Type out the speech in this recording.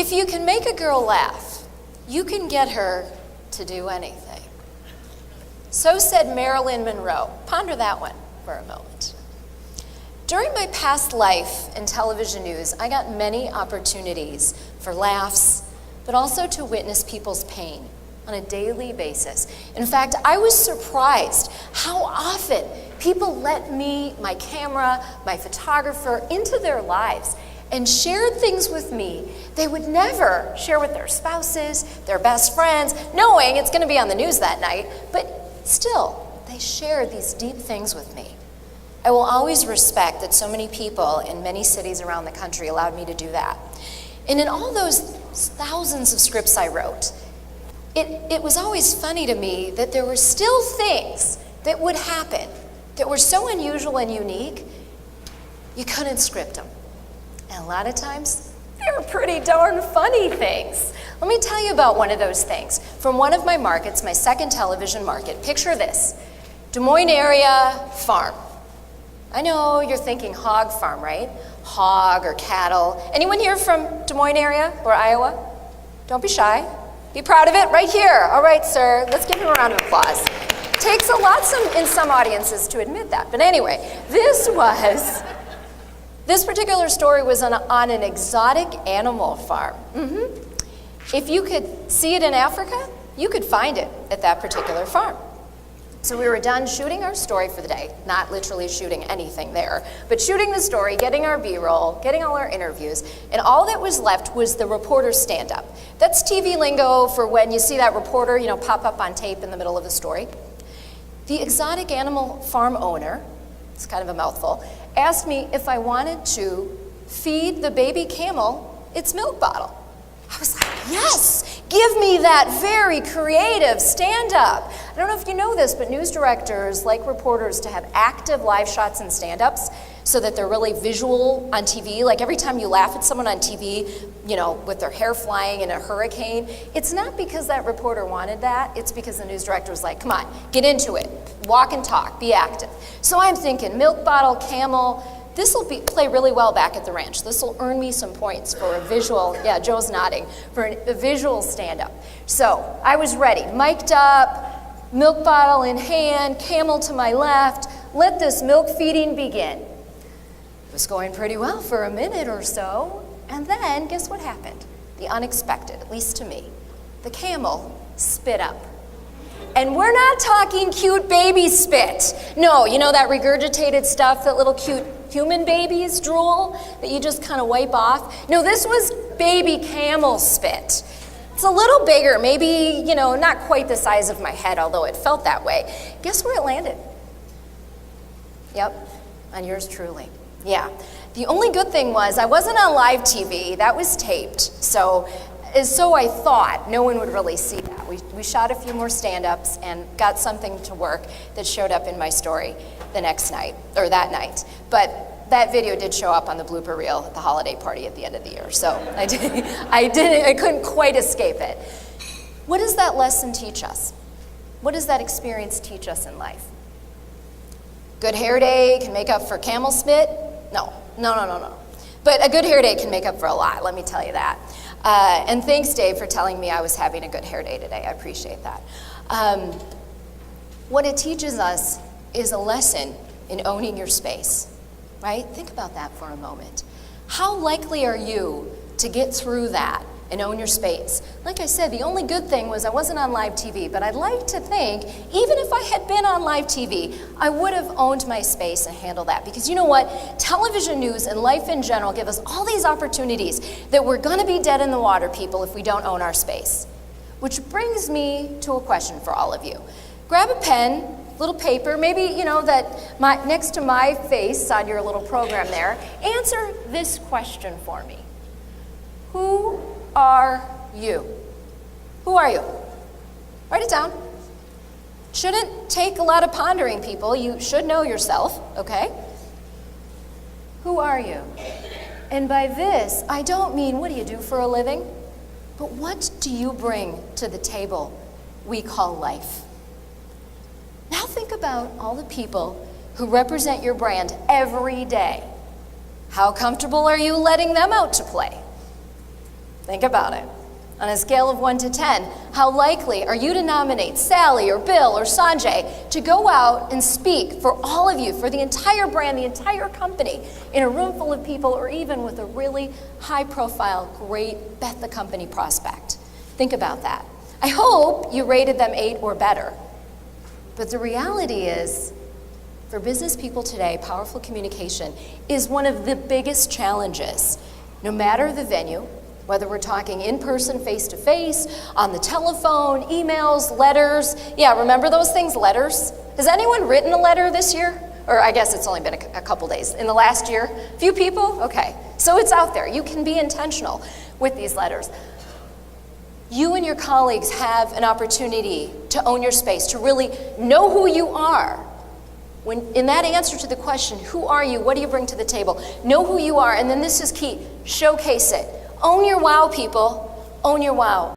If you can make a girl laugh, you can get her to do anything. So said Marilyn Monroe. Ponder that one for a moment. During my past life in television news, I got many opportunities for laughs, but also to witness people's pain on a daily basis. In fact, I was surprised how often people let me, my camera, my photographer, into their lives and shared things with me they would never share with their spouses, their best friends, knowing it's going to be on the news that night, but still, they shared these deep things with me. I will always respect that so many people in many cities around the country allowed me to do that. And in all those thousands of scripts I wrote, it was always funny to me that there were still things that would happen that were so unusual and unique, you couldn't script them. And a lot of times, they were pretty darn funny things. Let me tell you about one of those things. From one of my markets, my second television market. Picture this, Des Moines area farm. I know you're thinking hog farm, right? Hog or cattle. Anyone here from Des Moines area or Iowa? Don't be shy. Be proud of it right here. All right, sir. Let's give him a round of applause. Takes a lot in some audiences to admit that. But anyway, this particular story was on an exotic animal farm. If you could see it in Africa, you could find it at that particular farm. So we were done shooting our story for the day, not literally shooting anything there, but shooting the story, getting our B-roll, getting all our interviews, and all that was left was the reporter stand-up. That's TV lingo for when you see that reporter, pop up on tape in the middle of the story. The exotic animal farm owner, it's kind of a mouthful, asked me if I wanted to feed the baby camel its milk bottle. I was like, yes, give me that very creative stand-up. I don't know if you know this, but news directors like reporters to have active live shots and stand-ups so that they're really visual on TV. Like every time you laugh at someone on TV, with their hair flying in a hurricane, it's not because that reporter wanted that, it's because the news director was like, come on, get into it, walk and talk, be active. So I'm thinking milk bottle, camel, this will play really well back at the ranch. This will earn me some points for a visual, yeah, Joe's nodding, for a visual stand-up. So I was ready, mic'd up, milk bottle in hand, camel to my left, let this milk feeding begin. It was going pretty well for a minute or so, and then guess what happened? The unexpected, at least to me. The camel spit up. And we're not talking cute baby spit. No, that regurgitated stuff that little cute human babies drool that you just kind of wipe off. No, this was baby camel spit. It's a little bigger, maybe, not quite the size of my head, although it felt that way. Guess where it landed? Yep, on yours truly. Yeah. The only good thing was I wasn't on live TV. That was taped. So I thought no one would really see that. We shot a few more stand-ups and got something to work that showed up in my story the next night, or that night. But that video did show up on the blooper reel at the holiday party at the end of the year. So I couldn't quite escape it. What does that lesson teach us? What does that experience teach us in life? Good hair day can make up for camel spit? No. But a good hair day can make up for a lot, let me tell you that. And thanks, Dave, for telling me I was having a good hair day today. I appreciate that. What it teaches us is a lesson in owning your space, right? Think about that for a moment. How likely are you to get through that and own your space? Like I said, the only good thing was I wasn't on live TV, but I'd like to think, even if I had been on live TV, I would have owned my space and handled that. Because you know what? Television news and life in general give us all these opportunities that we're gonna be dead in the water, people, if we don't own our space. Which brings me to a question for all of you. Grab a pen, little paper, maybe, next to my face on your little program there. Answer this question for me. Who are you? Who are you? Write it down. Shouldn't take a lot of pondering, people. You should know yourself, okay? Who are you? And by this, I don't mean what do you do for a living, but what do you bring to the table we call life? Now think about all the people who represent your brand every day. How comfortable are you letting them out to play? Think about it. On a scale of 1 to 10, how likely are you to nominate Sally or Bill or Sanjay to go out and speak for all of you, for the entire brand, the entire company, in a room full of people, or even with a really high-profile, great bet the company prospect? Think about that. I hope you rated them 8 or better. But the reality is, for business people today, powerful communication is one of the biggest challenges. No matter the venue, whether we're talking in person, face-to-face, on the telephone, emails, letters. Yeah, remember those things, letters? Has anyone written a letter this year? Or I guess it's only been a couple days. In the last year? Few people? Okay. So it's out there. You can be intentional with these letters. You and your colleagues have an opportunity to own your space, to really know who you are. When in that answer to the question, who are you? What do you bring to the table? Know who you are, and then this is key. Showcase it. Own your wow, people. Own your wow.